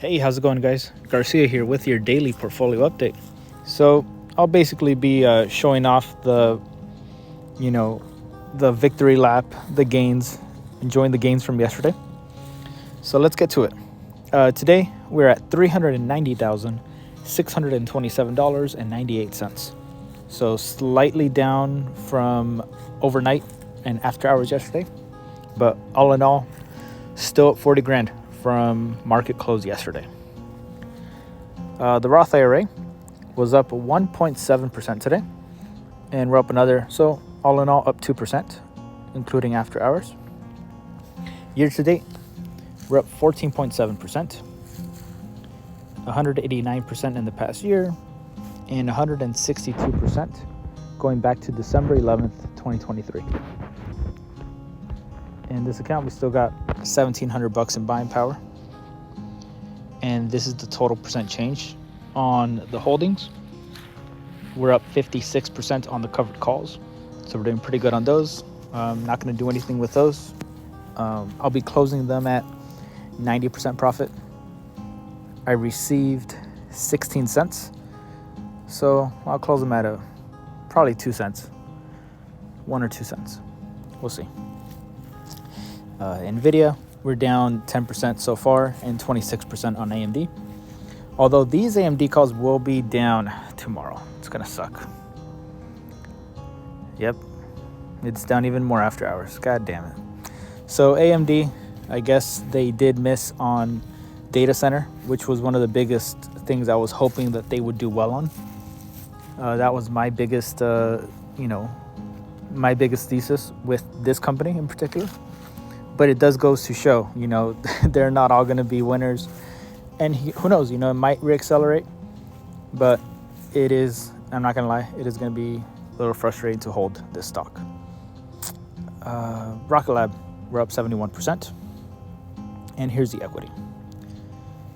Hey, how's it going, guys? Garcia here with your daily portfolio update. So I'll basically be showing off the victory lap, the gains, enjoying the gains from yesterday. So let's get to it. Today we're at $390,627.98. So slightly down from overnight and after hours yesterday, but all in all, still at 40 grand from market close yesterday. The Roth IRA was up 1.7% today, and we're up another, so all in all up 2%, including after hours. Year to date, we're up 14.7%, 189% in the past year, and 162% going back to December 11th, 2023. In this account, we still got $1,700 in buying power. And this is the total percent change on the holdings. We're up 56% on the covered calls. So we're doing pretty good on those. I'm not going to do anything with those. I'll be closing them at 90% profit. I received 16 cents. So I'll close them at probably 2 cents. 1 or 2 cents. We'll see. NVIDIA, we're down 10% so far and 26% on AMD. Although these AMD calls will be down tomorrow. It's going to suck. Yep. It's down even more after hours. God damn it. So AMD, I guess they did miss on data center, which was one of the biggest things I was hoping that they would do well on. That was my biggest, my biggest thesis with this company in particular. But it does goes to show, they're not all going to be winners. And who knows, it might reaccelerate. But it is, I'm not going to lie, it is going to be a little frustrating to hold this stock. rklb, we're up 71%. And here's the equity.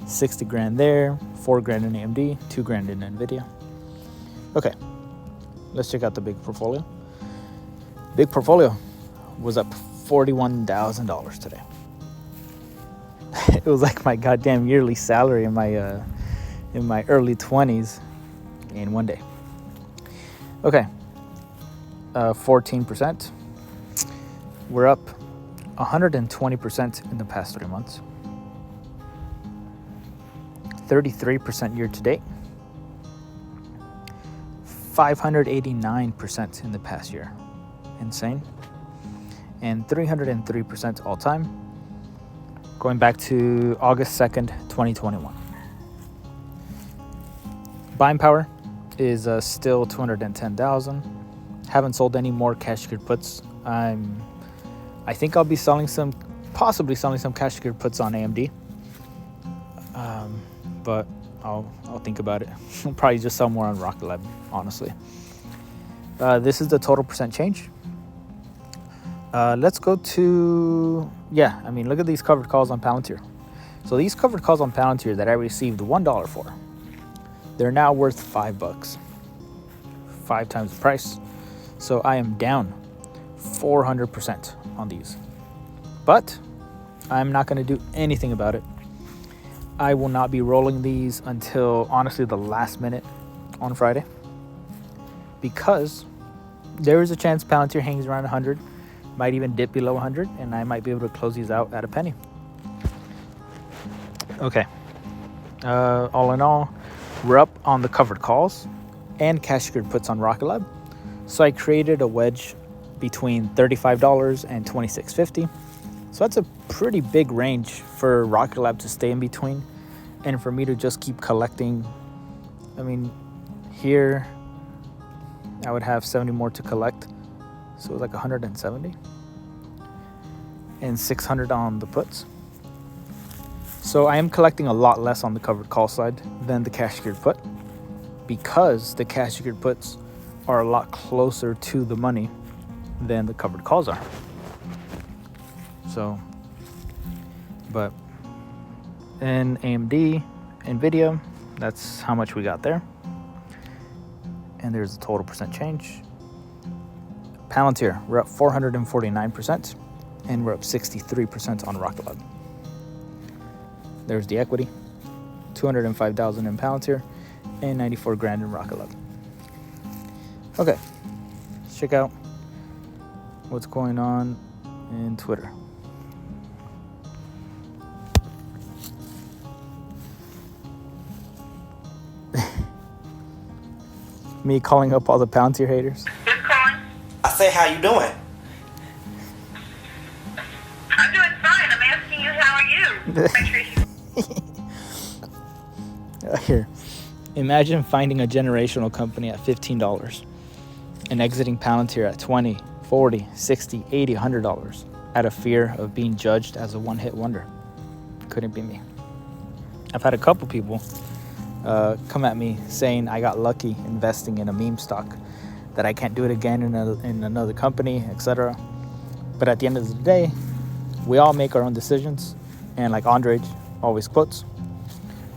60 grand there, 4 grand in AMD, 2 grand in NVIDIA. Okay, let's check out the big portfolio. Big portfolio was up $41,000 today. It was like my goddamn yearly salary in my early 20s in one day. Okay, 14%. We're up 120% in the past 3 months. 33% year to date. 589% in the past year. Insane. And 303% all time, going back to August 2nd, 2021. Buying power is still 210,000. Haven't sold any more cash secured puts. I think I'll be possibly selling some cash secured puts on AMD. But I'll think about it. I'll probably just sell more on rklb, honestly. This is the total percent change. Let's go to, look at these covered calls on Palantir. So these covered calls on Palantir that I received $1 for, they're now worth $5. 5 times the price. So I am down 400% on these. But I'm not going to do anything about it. I will not be rolling these until, honestly, the last minute on Friday. Because there is a chance Palantir hangs around 100. Might even dip below 100, and I might be able to close these out at a penny. Okay. All in all, we're up on the covered calls and cash secured puts on rklb. So I created a wedge between $35 and $26.50. So that's a pretty big range for rklb to stay in between, and for me to just keep collecting. Here I would have 70 more to collect. So it was like 170 and 600 on the puts. So I am collecting a lot less on the covered call side than the cash secured put, because the cash secured puts are a lot closer to the money than the covered calls are. So, but in AMD, NVIDIA, that's how much we got there. And there's the total percent change. Palantir, we're up 449%, and we're up 63% on rklb. There's the equity. $205,000 in Palantir, and $94,000 in rklb. Okay, let's check out what's going on in Twitter. Me calling up all the Palantir haters. Who's calling? I say, how you doing? I'm doing fine. I'm asking you, how are you? Here, imagine finding a generational company at $15 and exiting Palantir at $20, $40, $60, $80, $100 out of fear of being judged as a one-hit wonder. Couldn't be me. I've had a couple people come at me saying I got lucky investing in a meme stock, that I can't do it again in another company, etc. But at the end of the day, we all make our own decisions. And like Andre always quotes,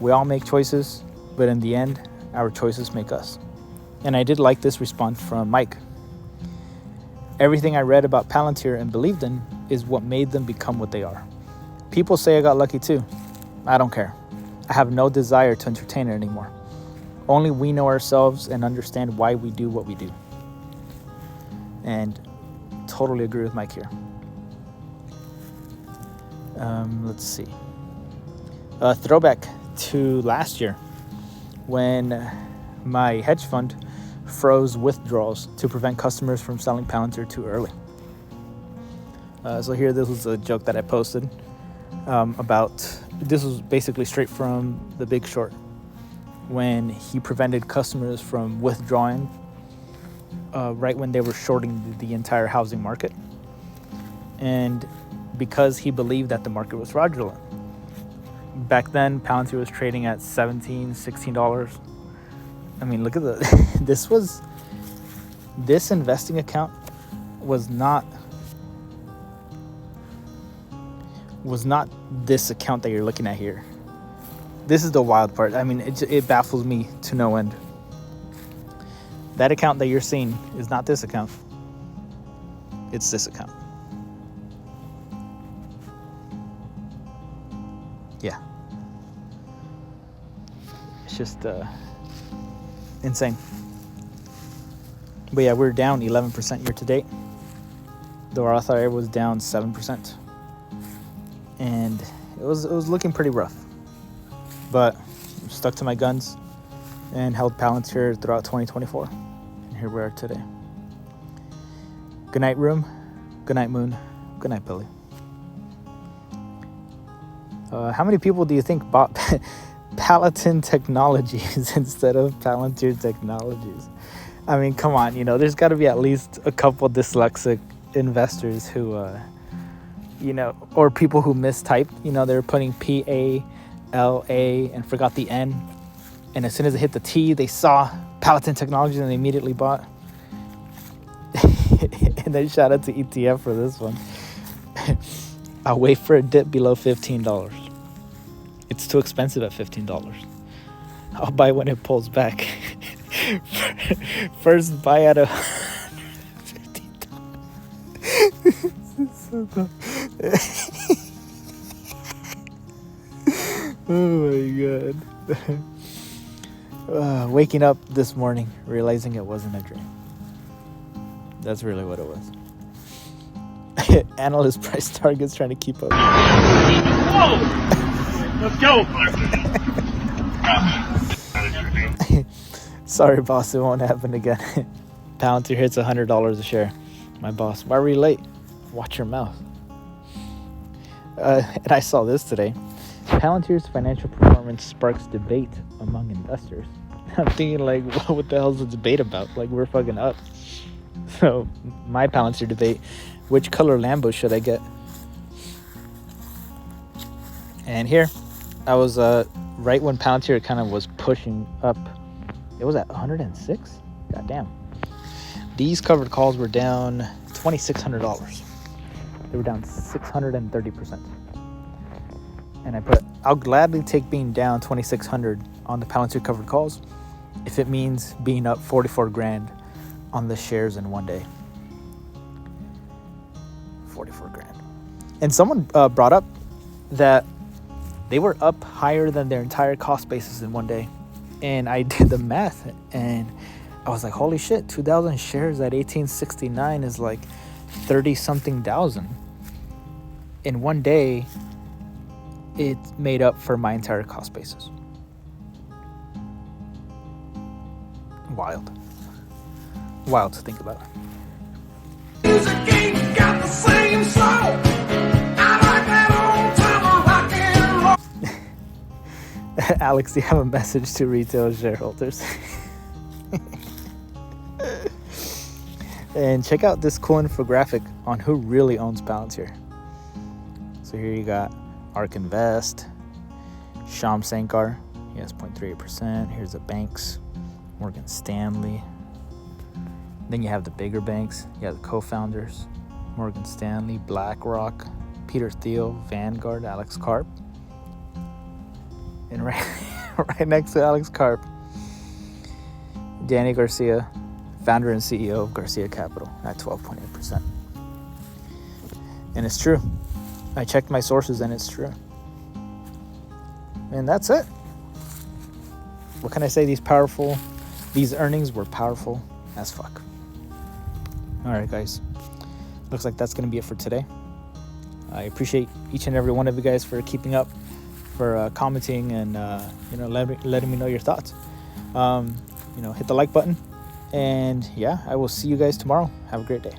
we all make choices, but in the end, our choices make us. And I did like this response from Mike. Everything I read about Palantir and believed in is what made them become what they are. People say I got lucky too. I don't care. I have no desire to entertain it anymore. Only we know ourselves and understand why we do what we do. And totally agree with Mike here. Let's see. A throwback to last year when my hedge fund froze withdrawals to prevent customers from selling Palantir too early. So here, this was a joke that I posted about. This was basically straight from The Big Short, when he prevented customers from withdrawing right when they were shorting the entire housing market. And because he believed that the market was fraudulent. Back then, Palantir was trading at $17, $16. I mean, look at this investing account was not this account that you're looking at here. This is the wild part. I mean, it baffles me to no end. That account that you're seeing is not this account. It's this account. Yeah. It's just insane. But yeah, we're down 11% year to date. The Roth IRA was down 7%. And it was looking pretty rough. But I stuck to my guns and held Palantir throughout 2024. And here we are today. Good night, room. Good night, moon. Good night, Billy. How many people do you think bought Palantir Technologies instead of Palantir Technologies? I mean, come on, there's got to be at least a couple dyslexic investors who, or people who mistyped. They were putting PALA and forgot the N. And as soon as they hit the T, they saw Palantir Technologies and they immediately bought. And then shout out to ETF for this one. I'll wait for a dip below $15. It's too expensive at $15. I'll buy when it pulls back. First buy at $150. This is so dumb. Oh my god. Waking up this morning, realizing it wasn't a dream. That's really what it was. Analyst price targets trying to keep up. Whoa! Let's go. Sorry, boss, it won't happen again. Palantir hits $100 a share. My boss, why were you late? Watch your mouth. And I saw this today. Palantir's financial performance sparks debate among investors. I'm thinking, like, what the hell is the debate about? Like, we're fucking up. So, my Palantir debate, which color Lambo should I get? And here, I was right when Palantir kind of was pushing up. It was at 106? God damn. These covered calls were down $2,600. They were down 630%. And I put, I'll gladly take being down 2,600 on the Palantir covered calls if it means being up 44 grand on the shares in one day. 44 grand. And someone brought up that They were up higher than their entire cost basis in one day. And I did the math and I was like, holy shit, 2,000 shares at 1869 is like 30 something thousand. In one day, it made up for my entire cost basis. Wild. Wild to think about. Alex, do you have a message to retail shareholders? And check out this cool infographic on who really owns Palantir. So here you got ARK Invest, Shyam Sankar, he has 0.38%. Here's the banks, Morgan Stanley. Then you have the bigger banks. You have the co-founders, Morgan Stanley, BlackRock, Peter Thiel, Vanguard, Alex Karp. And right next to Alex Karp, Danny Garcia, founder and CEO of Garcia Capital at 12.8%. And it's true. I checked my sources and it's true. And that's it. What can I say? These earnings were powerful as fuck. All right, guys. Looks like that's going to be it for today. I appreciate each and every one of you guys for keeping up, for commenting and letting me know your thoughts. Hit the like button, and yeah, I will see you guys tomorrow. Have a great day.